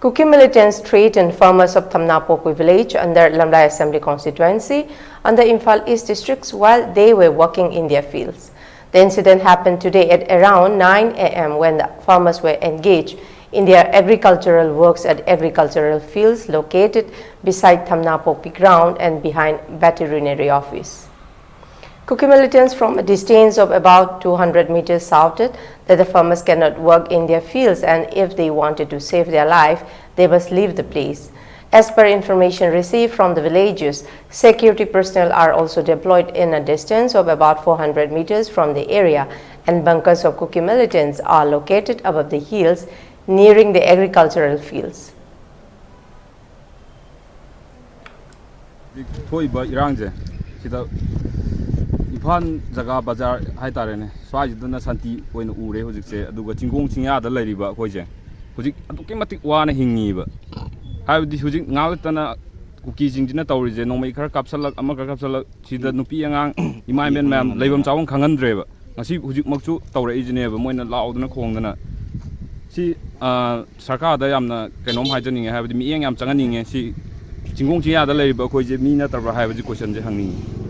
Kuki Militants threatened farmers of Thamnapokpi Village under Lamlai Assembly constituency and the Imphal East districts while they were working in their fields. The incident happened today at around 9 a.m. when the farmers were engaged in their agricultural works at agricultural fields located beside Thamnapokpi ground and behind veterinary office. Kuki militants from a distance of about 200 meters shouted that the farmers cannot work in their fields and if they wanted to save their life, they must leave the place. As per information received from the villagers, security personnel are also deployed in a distance of about 400 meters from the area and bunkers of Kuki militants are located above the hills nearing the agricultural fields. Ifan jaga bazar hai tarene swai jidna santi oina ure hojikse aduga chingong chingya da lariba khoije hojik aduke matik wana hingiba haibdi hojik ngawtana kuki jingjina tawrije nomai khar kapsalak ama khar kapsalak sida nupi angang imai men mam leibam chawang khangandreba ngasi hojik makchu tawrai jineba moina laudna khongdana si sarkar da yamna kenom haijaninge haibdi mi eng yam changaninge si chingong chingya da lariba khoije mi na tarba haibdi question je hangni